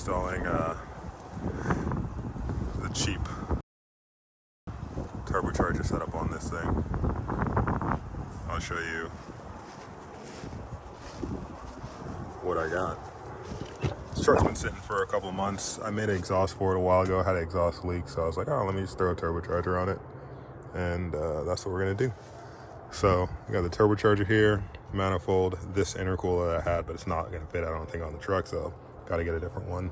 installing the cheap turbocharger setup on this thing. I'll show you what I got. This truck's been sitting for a couple of months. I made an exhaust for it a while ago. I had an exhaust leak, so I was like, oh, let me just throw a turbocharger on it. And that's what we're gonna do. So we got the turbocharger here, manifold, this intercooler that I had, but it's not gonna fit, I don't think, on the truck, so gotta get a different one.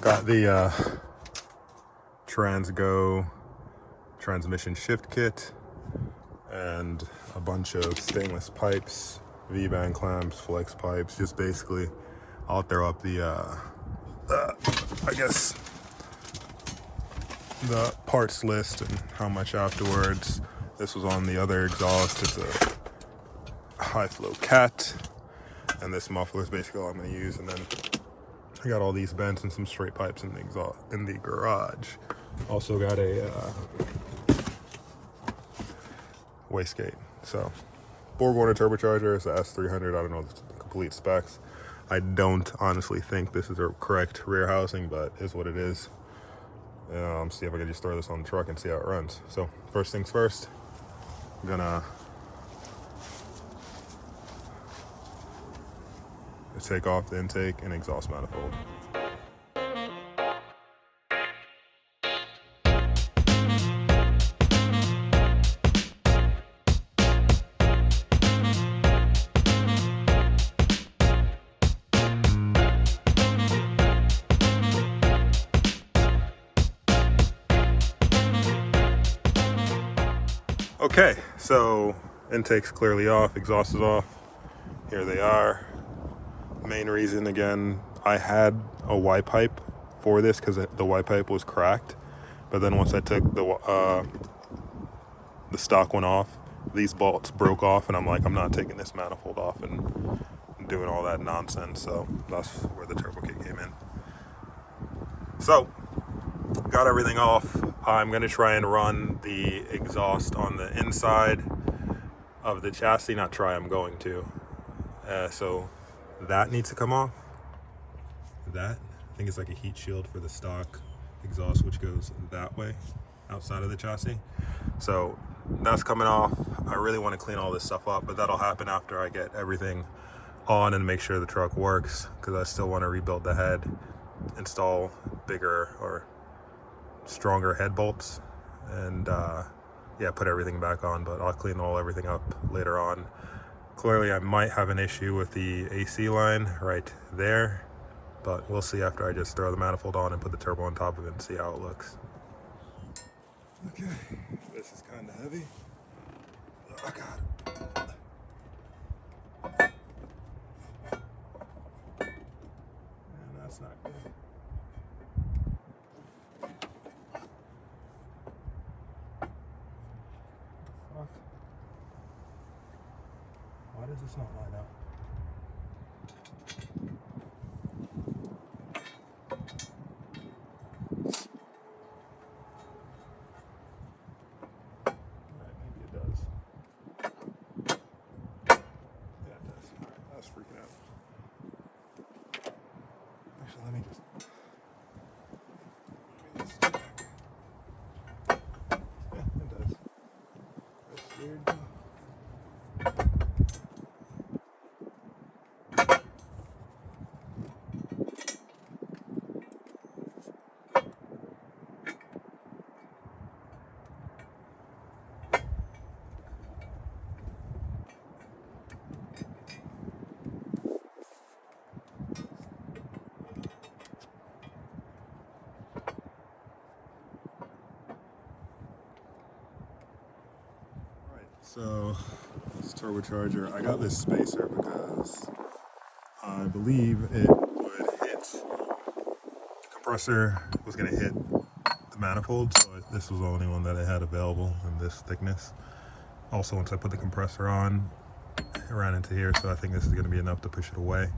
Got the Transgo transmission shift kit and a bunch of stainless pipes, V-band clamps, flex pipes, just basically I'll throw up the I guess the parts list and how much afterwards. This was on the other exhaust. It's a high flow cat, and this muffler is basically all I'm going to use. And then I got all these vents and some straight pipes in the exhaust in the garage. Also got a wastegate. So Borg Warner turbocharger is the S300. I don't know the complete specs. I don't honestly think this is a correct rear housing, but is what it is. See if I can just throw this on the truck and see how it runs. So first things first, I'm gonna take off the intake and exhaust manifold. Okay, so intake's clearly off, exhaust is off. Here they are. Main reason, again, I had a Y pipe for this because the Y pipe was cracked. But then once I took the stock one off, these bolts broke off, and I'm like, I'm not taking this manifold off and doing all that nonsense. So that's where the turbo kit came in. So got everything off. I'm gonna try and run the exhaust on the inside of the chassis. Not try, I'm going to. So that needs to come off. That, I think it's like a heat shield for the stock exhaust, which goes that way outside of the chassis. So that's coming off. I really want to clean all this stuff up, but that'll happen after I get everything on and make sure the truck works, because I still want to rebuild the head, install bigger or stronger head bolts, and yeah, put everything back on. But I'll clean everything up later on. Clearly I might have an issue with the AC line right there, but we'll see after I just throw the manifold on and put the turbo on top of it and see how it looks. Okay, this is kind of heavy. Oh God. And that's not good. Why does this not line up? Alright, maybe it does. Yeah, it does. Alright, I was freaking out. Actually, let me just check. Yeah, it does. That's weird. So this turbocharger, I got this spacer because I believe it would hit, the compressor was going to hit the manifold, so this was the only one that I had available in this thickness. Also, once I put the compressor on, it ran into here, so I think this is going to be enough to push it away.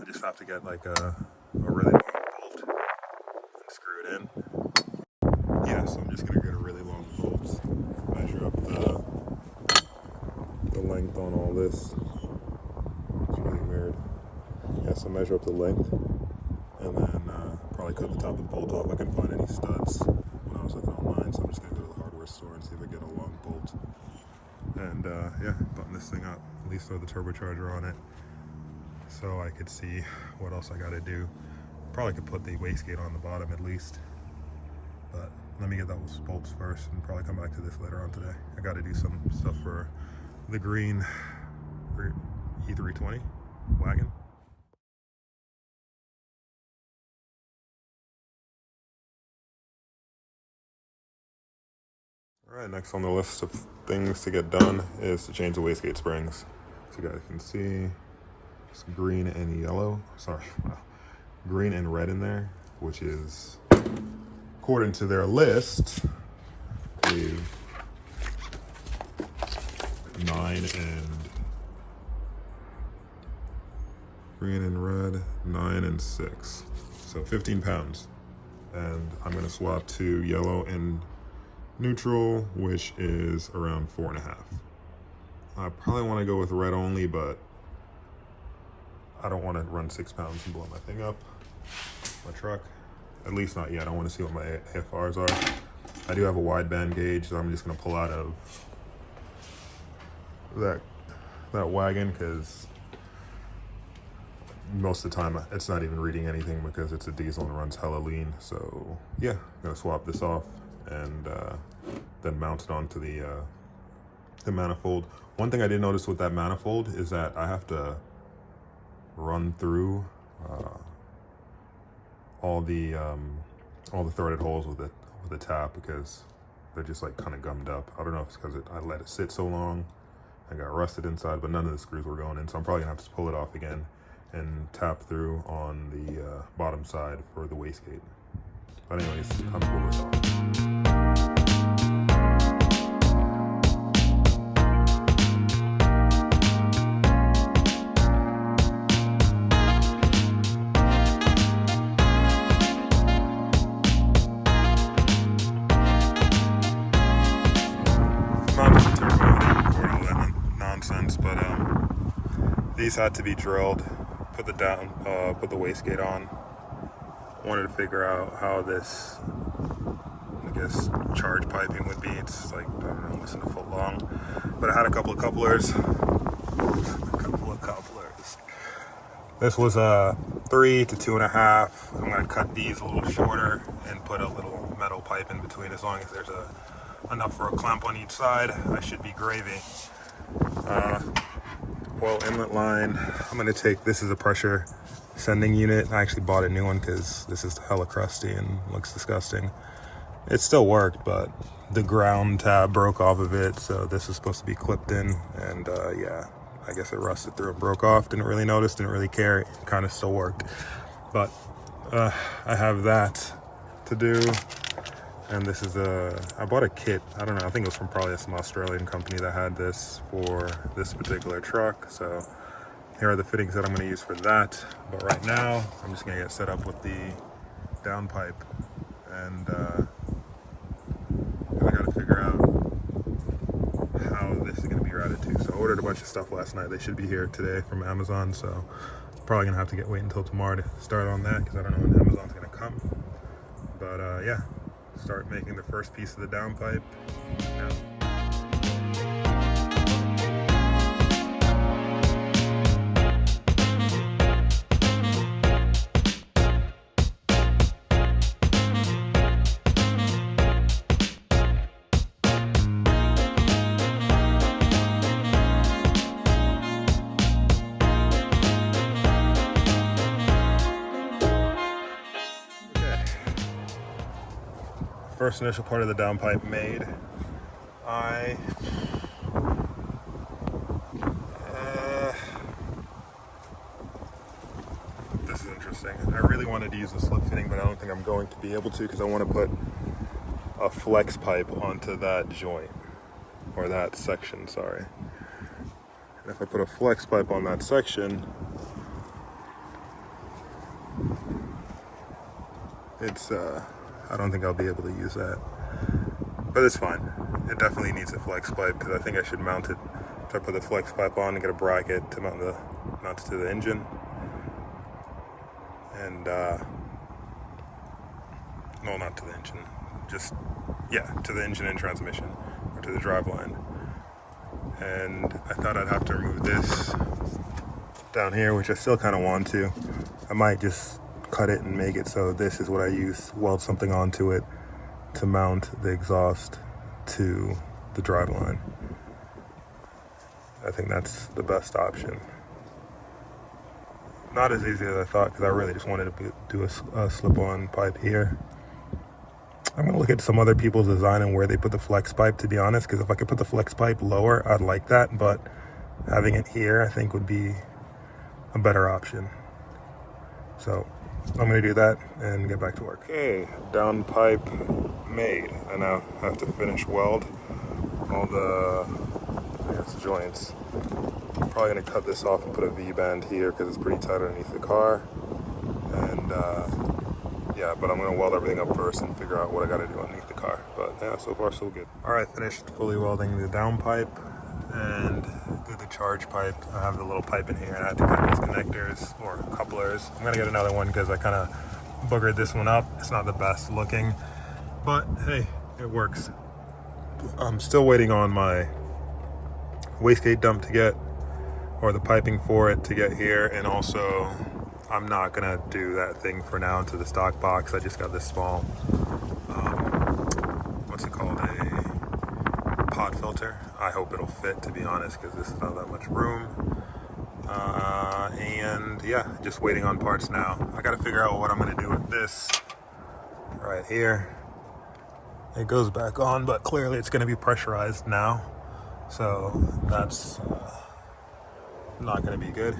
I just have to get like a really long bolt and screw it in. Yeah, so I'm just going to get a really long bolt, measure up the length on all this. It's really weird. guess I'll measure up the length, and then probably cut the top of the bolt off. I couldn't find any studs when I was looking online, so I'm just gonna go to the hardware store and see if I get a long bolt. And yeah, button this thing up, at least throw the turbocharger on it, so I could see what else I gotta do. Probably could put the wastegate on the bottom at least, but let me get those bolts first and probably come back to this later on today. I gotta do some stuff for the green E320 wagon. All right, next on the list of things to get done is to change the wastegate springs. So you guys can see it's green and yellow, green and red in there, which is, according to their list, the 9 and green and red, 9 and 6. So 15 pounds. And I'm gonna swap to yellow and neutral, which is around 4.5. I probably want to go with red only, but I don't want to run 6 pounds and blow my thing up, my truck. At least not yet. I want to see what my AFRs are. I do have a wideband gauge that I'm just going to pull out of that wagon, because most of the time it's not even reading anything because it's a diesel and runs hella lean. So yeah, I'm going to swap this off and then mount it onto the manifold. One thing I did notice with that manifold is that I have to run through all the threaded holes with a tap, because they're just like kind of gummed up. I don't know if it's because I let it sit so long and got rusted inside, but none of the screws were going in, so I'm probably gonna have to pull it off again and tap through on the bottom side for the wastegate. But anyways, time to pull this off. These had to be drilled, put the wastegate on. Wanted to figure out how this, I guess, charge piping would be. It's like, I don't know, less than a foot long. But I had a couple of couplers. This was a 3 to 2.5. I'm gonna cut these a little shorter and put a little metal pipe in between. As long as there's enough for a clamp on each side, I should be gravy. Oil inlet line, I'm gonna take, this is a pressure sending unit. I actually bought a new one because this is hella crusty and looks disgusting. It still worked, but the ground tab broke off of it, so this is supposed to be clipped in, and yeah, I guess it rusted through and broke off. Didn't really notice, didn't really care. It kind of still worked, but I have that to do. And this is I bought a kit. I don't know, I think it was from probably some Australian company that had this for this particular truck. So here are the fittings that I'm gonna use for that. But right now, I'm just gonna get set up with the downpipe. And I gotta figure out how this is gonna be routed to. So I ordered a bunch of stuff last night. They should be here today from Amazon. So probably gonna have to wait until tomorrow to start on that, because I don't know when Amazon's gonna come. But yeah. Start making the first piece of the downpipe now. First initial part of the downpipe made. This is interesting. I really wanted to use a slip fitting, but I don't think I'm going to be able to, because I want to put a flex pipe onto that joint, or that section, sorry. And if I put a flex pipe on that section, it's I don't think I'll be able to use that, but it's fine. It definitely needs a flex pipe, because I think I should mount it. If I put the flex pipe on and get a bracket to mount it to the engine, and no, not to the engine, just, yeah, to the engine and transmission, or to the driveline. And I thought I'd have to remove this down here, which I still kind of want to. I might just cut it and make it so this is what I use, weld something onto it to mount the exhaust to the driveline. I think that's the best option. Not as easy as I thought, because I really just wanted to do a slip-on pipe here. I'm gonna look at some other people's design and where they put the flex pipe, to be honest, because if I could put the flex pipe lower, I'd like that, but having it here, I think would be a better option. So I'm gonna do that and get back to work. Okay, down pipe made. I now have to finish weld all the, I guess, joints. I'm probably gonna cut this off and put a V-band here because it's pretty tight underneath the car. And yeah, but I'm gonna weld everything up first and figure out what I gotta do underneath the car. But yeah, so far so good. All right, finished fully welding the down pipe and did the charge pipe. I have the little pipe in here, and I had to cut these connectors or couplers. I'm gonna get another one because I kind of boogered this one up. It's not the best looking, but hey, it works. I'm still waiting on my wastegate dump to get, or the piping for it to get here, and also I'm not gonna do that thing for now into the stock box. I just got this small, what's it called, a pod filter. I hope it'll fit, to be honest, because this is not that much room. And yeah, just waiting on parts now. I gotta figure out what I'm gonna do with this right here. It goes back on, but clearly it's gonna be pressurized now. So that's not gonna be good.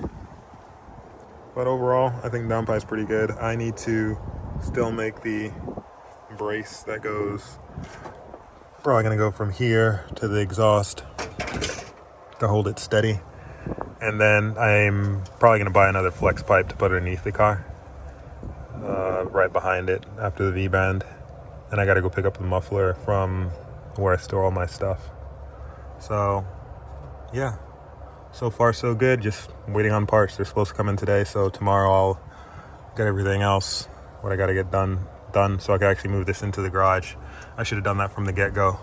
But overall, I think downpipe's pretty good. I need to still make the brace that goes, probably gonna go from here to the exhaust to hold it steady. And then I'm probably gonna buy another flex pipe to put underneath the car, right behind it after the V-band. And I gotta go pick up the muffler from where I store all my stuff. So yeah. So far so good, just waiting on parts. They're supposed to come in today, so tomorrow I'll get everything else, what I gotta get done so I can actually move this into the garage. I should have done that from the get-go,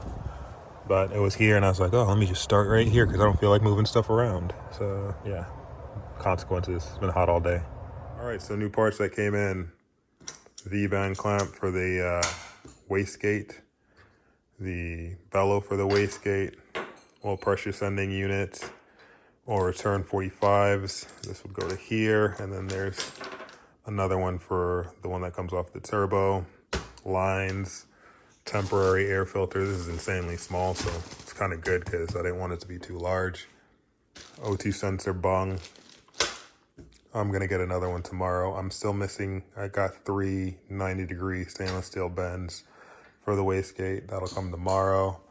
but it was here and I was like, oh, let me just start right here because I don't feel like moving stuff around. So yeah, consequences. It's been hot all day. All right, so new parts that came in. V-band clamp for the wastegate, the bellow for the wastegate, oil pressure sending unit, or return 45s. This would go to here, and then there's another one for the one that comes off the turbo, lines, temporary air filter. This is insanely small, so it's kind of good because I didn't want it to be too large. O2 sensor bung. I'm gonna get another one tomorrow. I'm still missing, I got 3 90-degree stainless steel bends for the wastegate. That'll come tomorrow.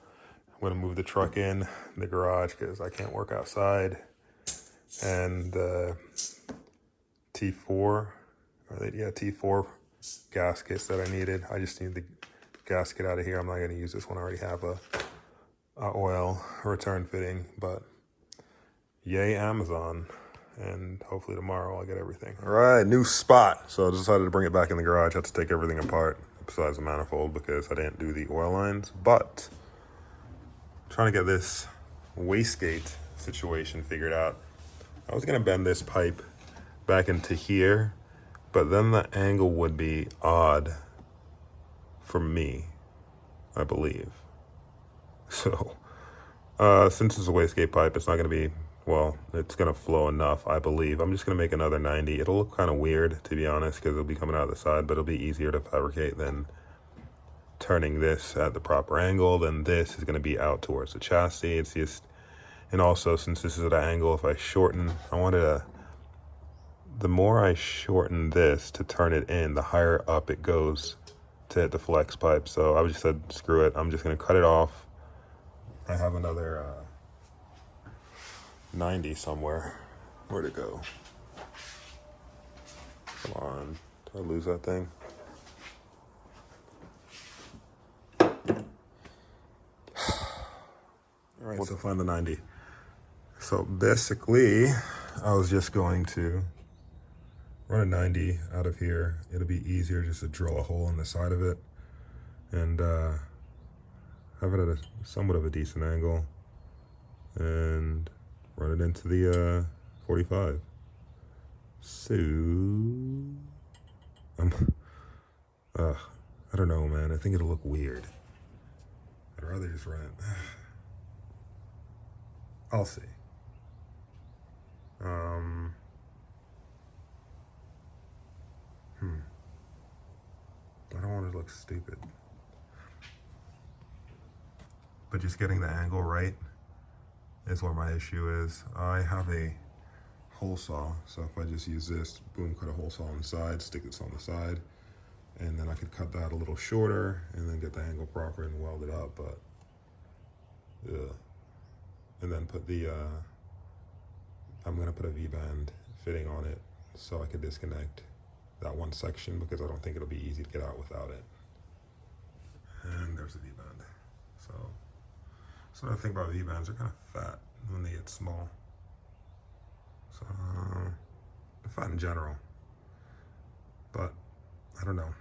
I'm gonna move the truck in the garage because I can't work outside. And T4, T4 gaskets that I needed. I just need the gasket out of here. I'm not gonna use this one. I already have a oil return fitting, but yay Amazon. And hopefully tomorrow I'll get everything. All right, new spot. So I decided to bring it back in the garage. I had to take everything apart besides the manifold because I didn't do the oil lines, but I'm trying to get this wastegate situation figured out. I was gonna bend this pipe back into here, but then the angle would be odd for me, I believe. So since it's a wastegate pipe, it's not gonna be, well, it's gonna flow enough, I believe. I'm just gonna make another 90. It'll look kind of weird, to be honest, because it'll be coming out of the side, but it'll be easier to fabricate than turning this at the proper angle. Then this is gonna be out towards the chassis. It's just, and also since this is at an angle, if I shorten, the more I shorten this to turn it in, the higher up it goes to hit the flex pipe. So I just said, screw it, I'm just gonna cut it off. I have another 90 somewhere. Where'd it go? Come on, did I lose that thing? All right, so find the 90. So basically, I was just going to run a 90 out of here. It'll be easier just to drill a hole in the side of it and have it at a somewhat of a decent angle and run it into the 45. So I don't know, man. I think it'll look weird. I'd rather just run it. I'll see. I don't want to look stupid. But just getting the angle right is where my issue is. I have a hole saw, so if I just use this, boom, cut a hole saw on the side, stick this on the side, and then I could cut that a little shorter and then get the angle proper and weld it up, but yeah. And then put the, I'm gonna put a V-band fitting on it so I could disconnect that one section because I don't think it'll be easy to get out without it. And there's a V-band. So another thing about V-bands, they're kind of fat when they get small. So they're fat in general, but I don't know.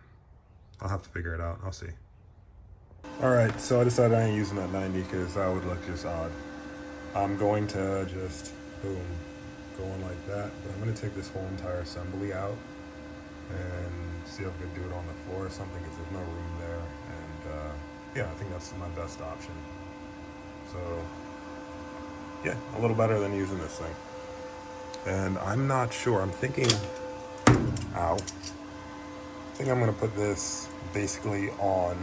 I'll have to figure it out. I'll see. All right, so I decided I ain't using that 90 because that would look just odd. I'm going to just, boom, go in like that. But I'm going to take this whole entire assembly out and see if I can do it on the floor or something because there's no room there. And yeah, I think that's my best option. So yeah, a little better than using this thing. And I'm not sure, I'm thinking, ow. I think I'm gonna put this basically on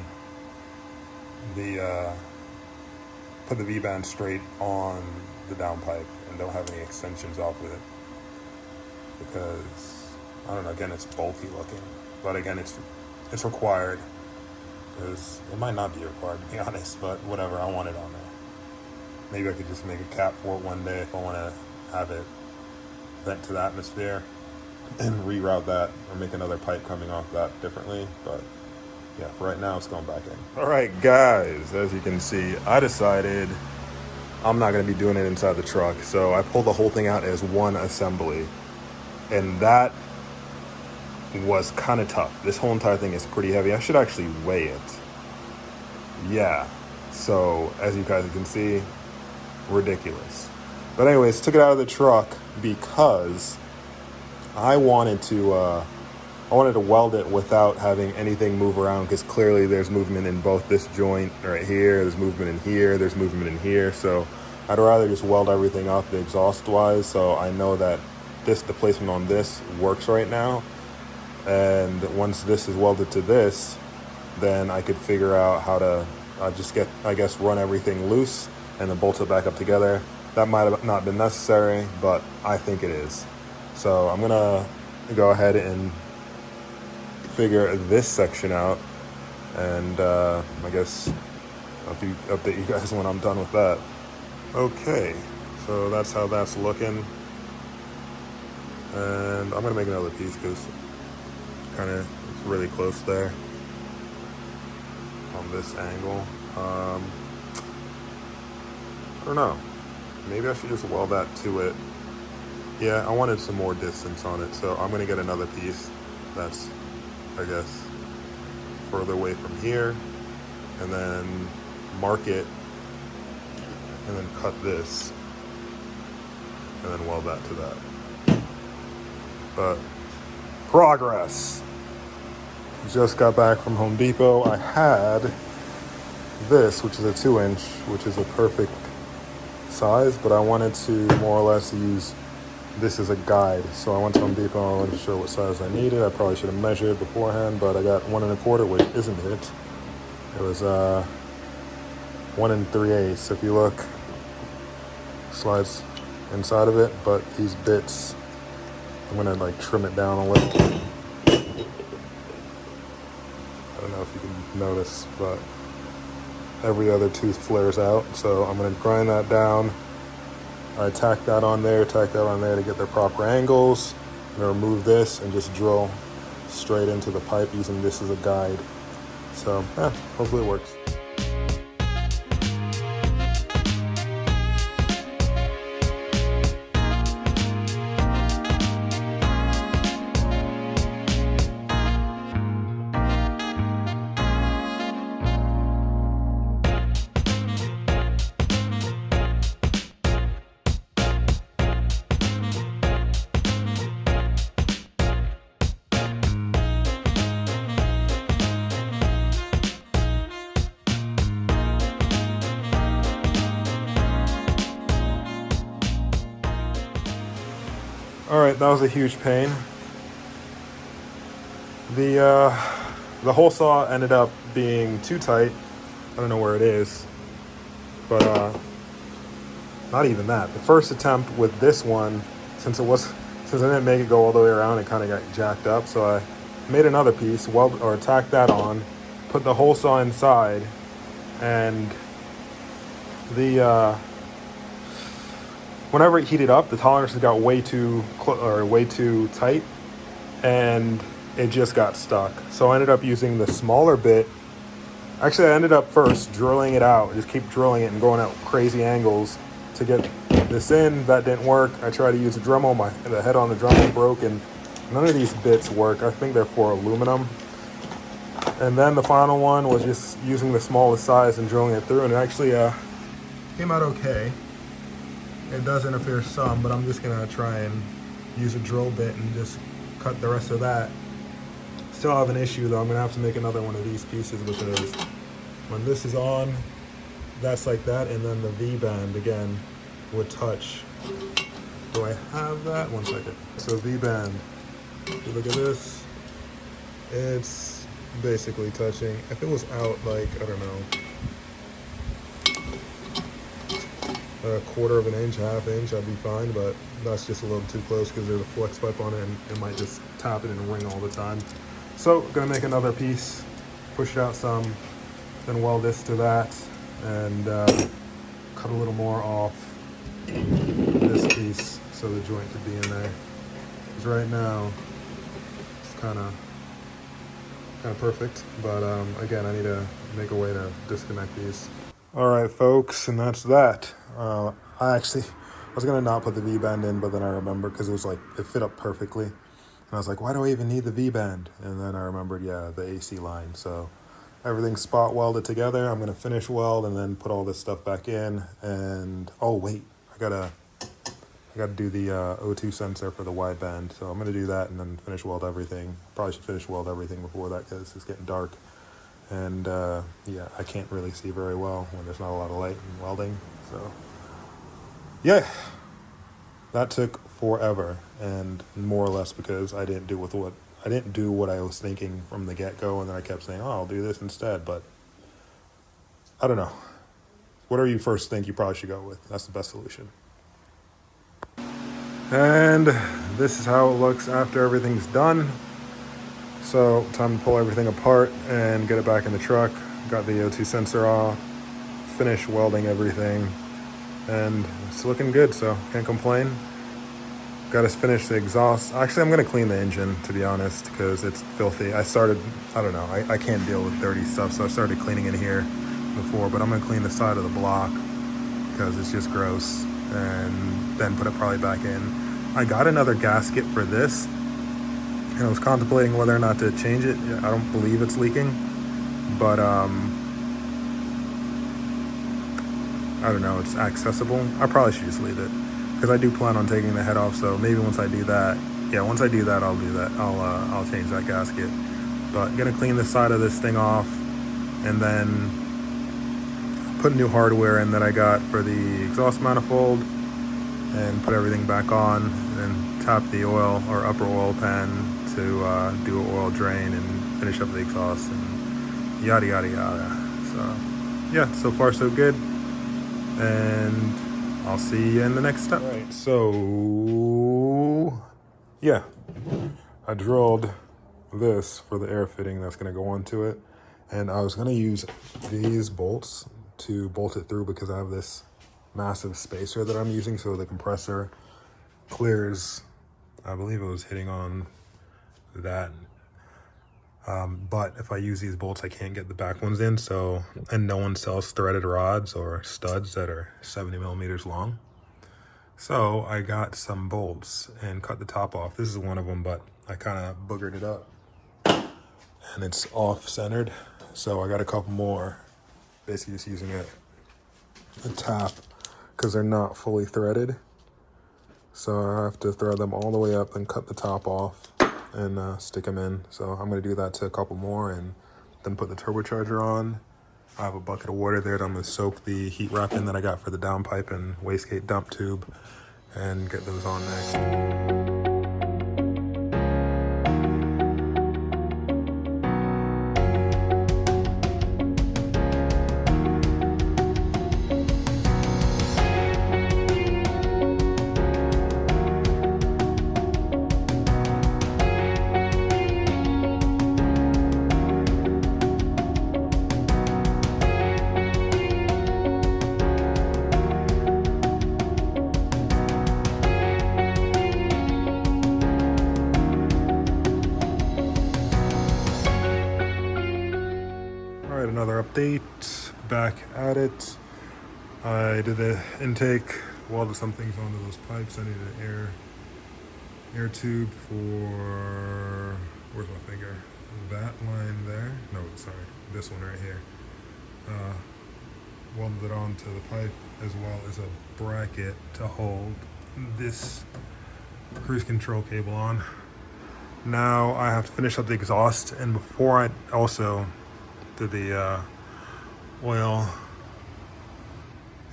the, put the V-band straight on the downpipe and don't have any extensions off with it. Because, I don't know, again, it's bulky looking. But again, it's required. Because it might not be required, to be honest, but whatever, I want it on there. Maybe I could just make a cap for it one day if I wanna have it vent to the atmosphere and reroute that or make another pipe coming off that differently. But yeah, for right now, it's going back in. All right, guys, as you can see, I decided I'm not gonna be doing it inside the truck. So I pulled the whole thing out as one assembly. And that was kind of tough. This whole entire thing is pretty heavy. I should actually weigh it. Yeah, so as you guys can see, ridiculous. But anyways, took it out of the truck because I wanted to weld it without having anything move around because clearly there's movement in both this joint right here, there's movement in here, there's movement in here. So I'd rather just weld everything up the exhaust wise so I know that the placement on this works right now. And once this is welded to this, then I could figure out how to run everything loose and then bolt it back up together. That might have not been necessary, but I think it is. So I'm gonna go ahead and figure this section out, and I guess I'll update you guys when I'm done with that. Okay, so that's how that's looking. And I'm gonna make another piece because kind of it's really close there on this angle. I don't know. Maybe I should just weld that to it. Yeah, I wanted some more distance on it, so I'm gonna get another piece that's, I guess, further away from here, and then mark it, and then cut this, and then weld that to that. But progress. Just got back from Home Depot. I had this, which is a 2-inch, which is a perfect size, but I wanted to more or less use this as a guide. So I went to Home Depot, I wasn't sure what size I needed. I probably should have measured beforehand, but I got 1 1/4, which isn't it. It was 1 3/8. So if you look, slides inside of it, but these bits, I'm gonna like trim it down a little. I don't know if you can notice, but every other tooth flares out. So I'm gonna grind that down. I tack that on there to get their proper angles. I'm gonna remove this and just drill straight into the pipe using this as a guide. So yeah, hopefully it works. All right, that was a huge pain. The hole saw ended up being too tight. I don't know where it is, but not even that. The first attempt with this one, since I didn't make it go all the way around, it kind of got jacked up. So I made another piece, tacked that on, put the hole saw inside, and whenever it heated up, the tolerances got way too tight, and it just got stuck. So I ended up using the smaller bit. Actually, I ended up first drilling it out, just keep drilling it and going at crazy angles to get this in. That didn't work. I tried to use a Dremel. The head on the Dremel broke, and none of these bits work. I think they're for aluminum. And then the final one was just using the smallest size and drilling it through, and it actually came out okay. It does interfere some, but I'm just gonna try and use a drill bit and just cut the rest of that. Still have an issue though. I'm gonna have to make another one of these pieces because when this is on, that's like that, and then the V-band again would touch. Do I have that? One second. So V-band, if you look at this, it's basically touching. If it was out like, I don't know, a quarter of an inch, half inch, I'd be fine, but that's just a little too close because there's a flex pipe on it and it might just tap it and ring all the time. So gonna make another piece, push it out some, then weld this to that, and cut a little more off this piece so the joint could be in there. Because right now it's kind of perfect, but again, I need to make a way to disconnect these. All right, folks, and that's that. I was gonna not put the V-band in, but then I remembered because it was like, it fit up perfectly. And I was like, why do I even need the V-band? And then I remembered, yeah, the AC line. So everything's spot welded together. I'm gonna finish weld and then put all this stuff back in. And oh wait, I gotta do the O2 sensor for the wideband. So I'm gonna do that and then finish weld everything. Probably should finish weld everything before that because it's getting dark. And yeah, I can't really see very well when there's not a lot of light in welding. So yeah, that took forever, and more or less because I didn't do what I was thinking from the get-go, and then I kept saying, oh, I'll do this instead. But I don't know. Whatever you first think, you probably should go with. That's the best solution. And this is how it looks after everything's done. So time to pull everything apart and get it back in the truck. Got the O2 sensor off, finished welding everything, and it's looking good, so can't complain. Got to finish the exhaust. Actually, I'm going to clean the engine, to be honest, because it's filthy. I don't know, I can't deal with dirty stuff, so I started cleaning in here before, but I'm going to clean the side of the block because it's just gross, and then put it probably back in. I got another gasket for this, and I was contemplating whether or not to change it. I don't believe it's leaking, but I don't know, it's accessible. I probably should just leave it because I do plan on taking the head off. So maybe once I do that, I'll do that. I'll change that gasket. But I'm gonna clean the side of this thing off and then put new hardware in that I got for the exhaust manifold and put everything back on, and tap the oil or upper oil pan to do an oil drain and finish up the exhaust and yada yada yada. So yeah, so far so good, and I'll see you in the next step. All right, so yeah, I drilled this for the air fitting that's gonna go onto it, and I was gonna use these bolts to bolt it through because I have this massive spacer that I'm using, so the compressor clears. I believe it was hitting on that, but if I use these bolts I can't get the back ones in. So, and no one sells threaded rods or studs that are 70 millimeters long, so I got some bolts and cut the top off. This is one of them, but I kind of boogered it up and it's off centered, so I got a couple more, basically just using a tap because they're not fully threaded. So I have to thread them all the way up and cut the top off and stick them in. So I'm gonna do that to a couple more and then put the turbocharger on. I have a bucket of water there that I'm gonna soak the heat wrap in that I got for the downpipe and wastegate dump tube and get those on next. another update. Back at it. I did the intake, welded some things onto those pipes. I needed an air tube for, where's my finger? That line there? No, sorry, this one right here. Welded it onto the pipe, as well as a bracket to hold this cruise control cable on. Now I have to finish up the exhaust, and before I also did the oil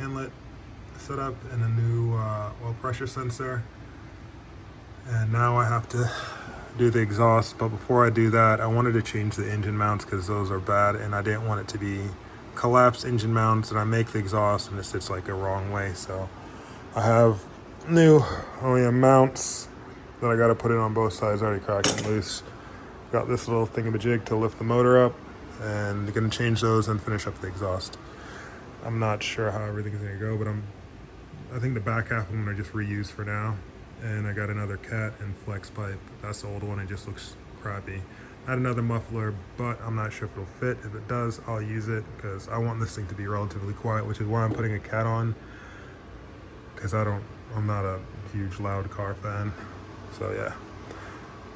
inlet setup and a new oil pressure sensor. And now I have to do the exhaust, but before I do that, I wanted to change the engine mounts because those are bad, and I didn't want it to be collapsed engine mounts, and I make the exhaust and it sits like a wrong way. So I have new OEM mounts that I got to put in on both sides. I already cracked them loose. Got this little thingamajig to lift the motor up, and gonna change those and finish up the exhaust. I'm not sure how everything's gonna go, but I think the back half I'm gonna just reuse for now. And I got another cat and flex pipe. That's the old one, it just looks crappy. I had another muffler, but I'm not sure if it'll fit. If it does, I'll use it because I want this thing to be relatively quiet, which is why I'm putting a cat on, because I'm not a huge loud car fan. So yeah,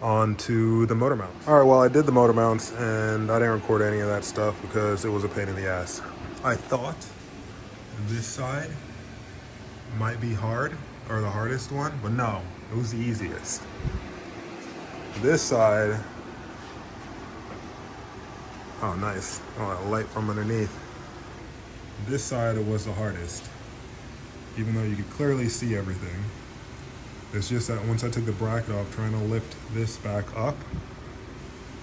on to the motor mounts. All right, well, I did the motor mounts and I didn't record any of that stuff because it was a pain in the ass. I thought this side might be hard, or the hardest one, but no, it was the easiest. This side, oh nice, oh, a light from underneath. This side was the hardest, even though you could clearly see everything. It's just that once I took the bracket off, trying to lift this back up,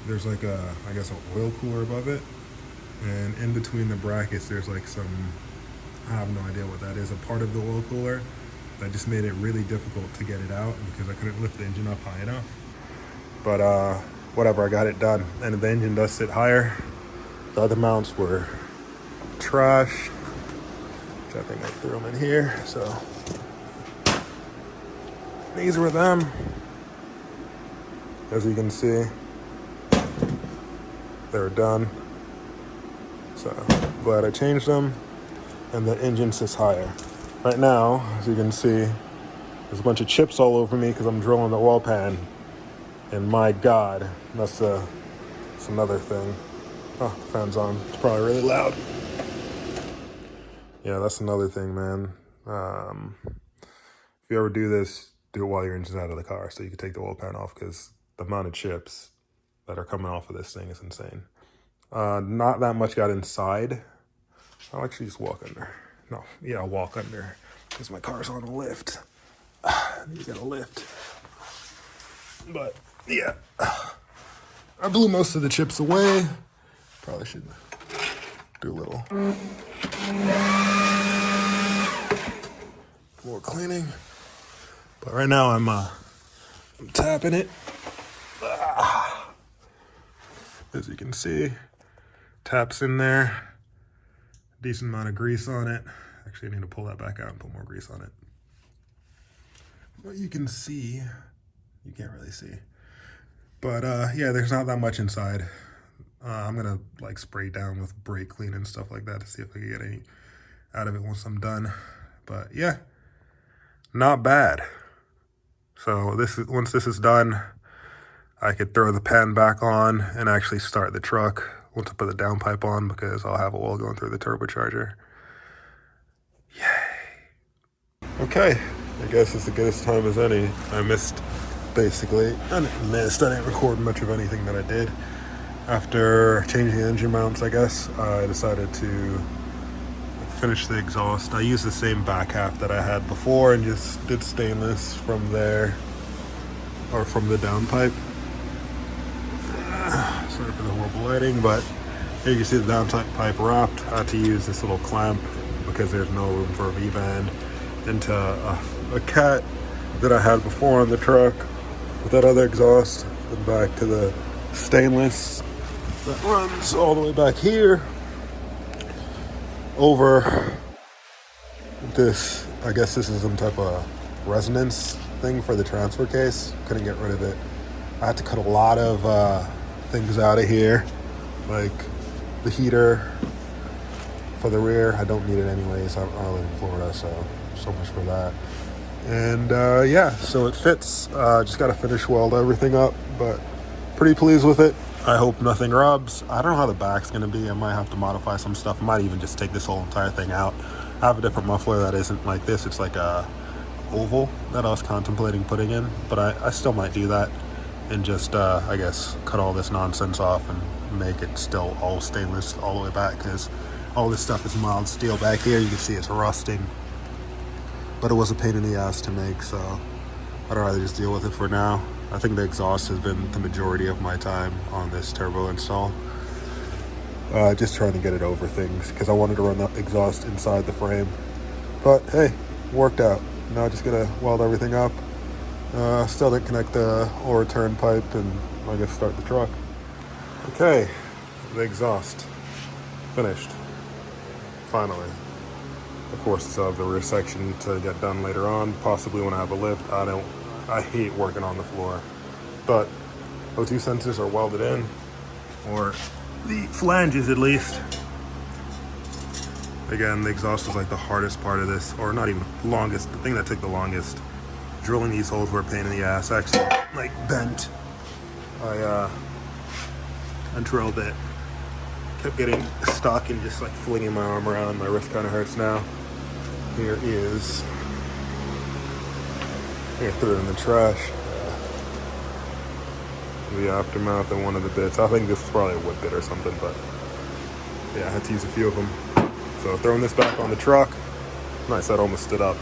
there's like I guess an oil cooler above it, and in between the brackets there's like some, I have no idea what that is, a part of the oil cooler that just made it really difficult to get it out because I couldn't lift the engine up high enough. But whatever, I got it done. And the engine does sit higher. The other mounts were trash, which I think I threw them in here. So these were them. As you can see, they're done. So glad I changed them. And the engine sits higher. Right now, as you can see, there's a bunch of chips all over me because I'm drilling the oil pan. And my God, that's another thing. Oh, the fan's on. It's probably really loud. Yeah, that's another thing, man. If you ever do this, do it while your engine's out of the car so you can take the oil pan off, because the amount of chips that are coming off of this thing is insane. Not that much got inside. I'll actually just walk under. No, yeah, I'll walk under because my car's on a lift. You gotta lift. But yeah, I blew most of the chips away. Probably should do a little more cleaning. But right now I'm tapping it. As you can see, taps in there. Decent amount of grease on it. Actually, I need to pull that back out and put more grease on it. But you can see, you can't really see. But yeah, there's not that much inside. I'm gonna like spray down with brake clean and stuff like that to see if I can get any out of it once I'm done. But yeah, not bad. So once this is done, I could throw the pan back on and actually start the truck once I put the downpipe on, because I'll have oil going through the turbocharger. Yay. Okay, I guess it's the goodest time as any. I missed, basically. I didn't record much of anything that I did. After changing the engine mounts, I guess, I decided to finish the exhaust. I used the same back half that I had before and just did stainless from there, or from the downpipe. Sorry for the horrible lighting, but here you can see the downpipe wrapped. I had to use this little clamp because there's no room for a V-band into a cat that I had before on the truck with that other exhaust, and back to the stainless that runs all the way back here over this. I guess this is some type of resonance thing for the transfer case. Couldn't get rid of it. I had to cut a lot of things out of here, like the heater for the rear. I don't need it anyways. I live in Florida, so much for that. And yeah, so it fits. Just got to finish weld everything up, but pretty pleased with it. I hope nothing rubs. I don't know how the back's going to be. I might have to modify some stuff. I might even just take this whole entire thing out. I have a different muffler that isn't like this. It's like a oval that I was contemplating putting in, but I still might do that and just I guess cut all this nonsense off and make it still all stainless all the way back, because all this stuff is mild steel back here. You can see it's rusting, but it was a pain in the ass to make, so I'd rather just deal with it for now. I think the exhaust has been the majority of my time on this turbo install. Just trying to get it over things, because I wanted to run the exhaust inside the frame. But hey, worked out. Now just gonna weld everything up. Still didn't connect the oil return pipe, and I guess start the truck. Okay, the exhaust finished. Finally. Of course, still have the rear section to get done later on, possibly when I have a lift. I hate working on the floor, but O2 sensors are welded in, or the flanges at least. Again, the exhaust was like the hardest part of this, or not even longest, the thing that took the longest. Drilling these holes were a pain in the ass. Actually, like bent. I drilled it. Kept getting stuck and just like flinging my arm around. My wrist kind of hurts now. Here is, I threw it in the trash. The aftermath of one of the bits. I think this is probably a wood bit or something, but yeah, I had to use a few of them. So throwing this back on the truck. Nice, that almost stood up.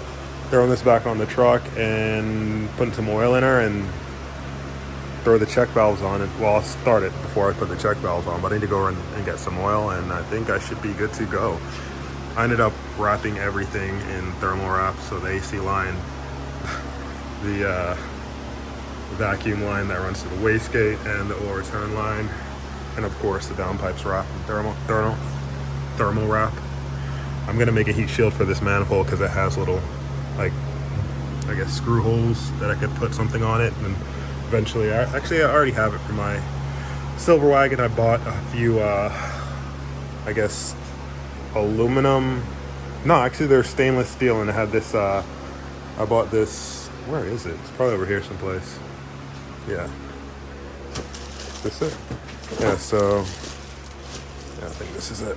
Throwing this back on the truck and putting some oil in her and throw the check valves on it. Well, I'll start it before I put the check valves on, but I need to go and get some oil, and I think I should be good to go. I ended up wrapping everything in thermal wrap, so the AC line, the vacuum line that runs to the wastegate, and the oil return line, and of course the downpipes wrap in thermal wrap. I'm gonna make a heat shield for this manifold because it has little, like, I guess screw holes that I could put something on it, and eventually, I already have it for my silver wagon. I bought a few, I guess, aluminum. No, actually, they're stainless steel, and it had this. I bought this. Where is it? It's probably over here someplace. Yeah. Is this it? Yeah. So, yeah, I think this is it.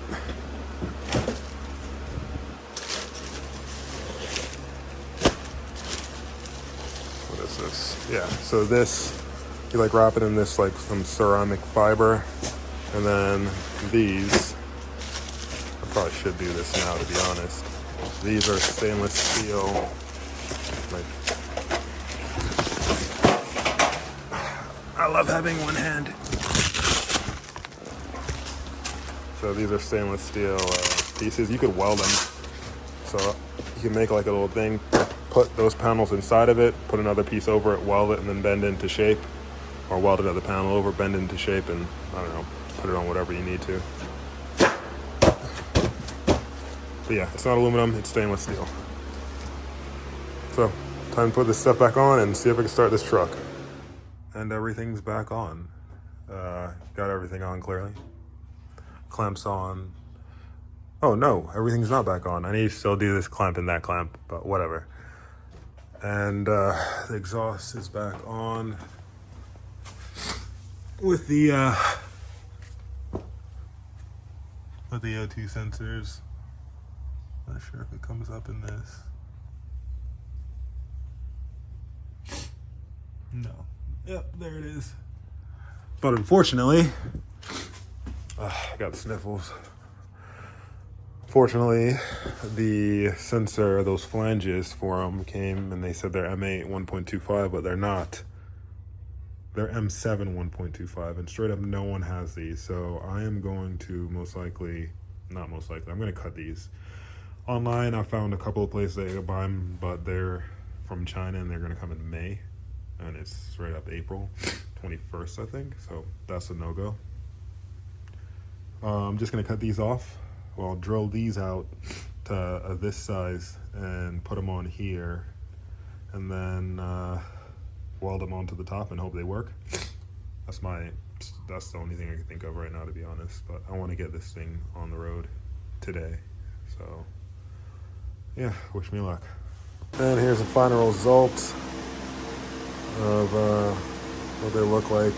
This, yeah, so this, you like wrap it in this like some ceramic fiber, and then these, I probably should do this now to be honest, these are stainless steel, like, I love having one hand. So these are stainless steel pieces. You could weld them, so you can make like a little thing, put those panels inside of it, put another piece over it, weld it, and then bend into shape, or weld another panel over, bend into shape, and I don't know, put it on whatever you need to. But yeah, it's not aluminum, it's stainless steel. So, time to put this stuff back on and see if I can start this truck. And everything's back on. Got everything on clearly. Clamps on. Oh no, everything's not back on. I need to still do this clamp and that clamp, but whatever. And the exhaust is back on with the O2 sensors. Not sure if it comes up in this. No. Yep, there it is. But unfortunately, I got the sniffles. Fortunately, the sensor, those flanges for them came and they said they're M8 1.25, but they're not. They're M7 1.25, and straight up no one has these. So I am going to I'm going to cut these. Online, I found a couple of places that you can buy them, but they're from China and they're going to come in May. And it's straight up April 21st, I think. So that's a no-go. I'm just going to cut these off. Well, I'll drill these out to this size and put them on here, and then weld them onto the top and hope they work. That's my that's the only thing I can think of right now, to be honest. But I want to get this thing on the road today. So yeah, wish me luck. And here's the final result of what they look like.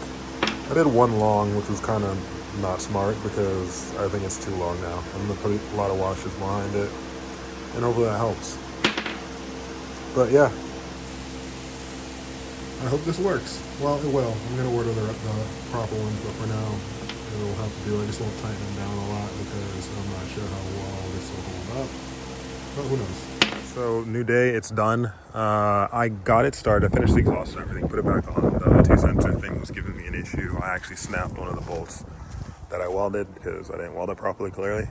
I did one long, which was kind of not smart because I think it's too long now. I'm gonna put a lot of washers behind it, and hopefully that helps. But yeah, I hope this works. Well, it will. I'm gonna order the proper ones, but for now, it'll have to do. I just won't tighten them down a lot because I'm not sure how well this will hold up. But who knows? So new day, it's done. I got it started. I finished the exhaust and everything, put it back on. The 2 sensor thing was giving me an issue. I actually snapped one of the bolts that I welded because I didn't weld it properly, clearly.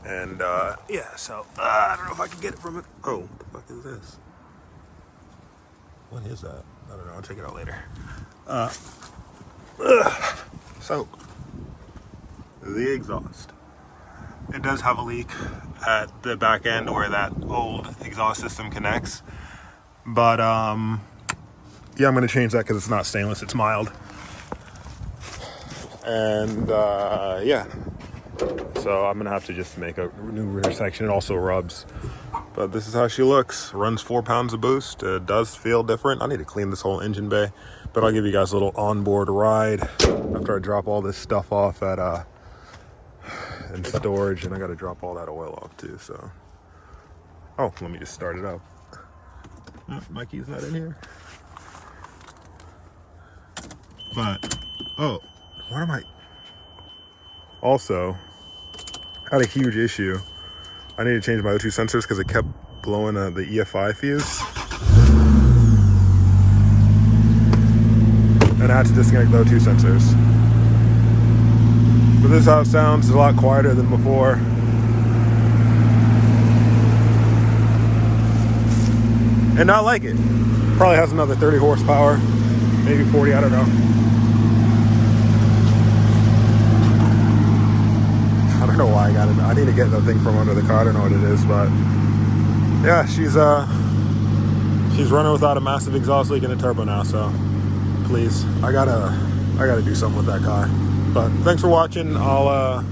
And yeah, so I don't know if I can get it from it. Oh, what the fuck is this? What is that? I don't know, I'll check it out later. So, the exhaust. It does have a leak at the back end where that old exhaust system connects. But, yeah, I'm going to change that because it's not stainless, it's mild. And, yeah. So I'm going to have to just make a new rear section. It also rubs. But this is how she looks. Runs 4 pounds of boost. It does feel different. I need to clean this whole engine bay. But I'll give you guys a little onboard ride after I drop all this stuff off at in storage. And I got to drop all that oil off too. So, oh, let me just start it up. Oh, my key's not in here. But, oh, what am I? Also, had a huge issue. I need to change my O2 sensors because it kept blowing the EFI fuse. And I had to disconnect the O2 sensors. But this is how it sounds. It's a lot quieter than before. And I like it. Probably has another 30 horsepower, maybe 40, I don't know. I don't know why I got it. I need to get the thing from under the car. I don't know what it is, but yeah, she's running without a massive exhaust leak in the turbo now. So please, I gotta do something with that car. But thanks for watching. I'll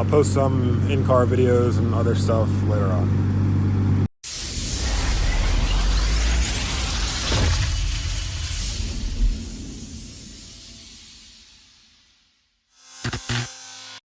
post some in-car videos and other stuff later on.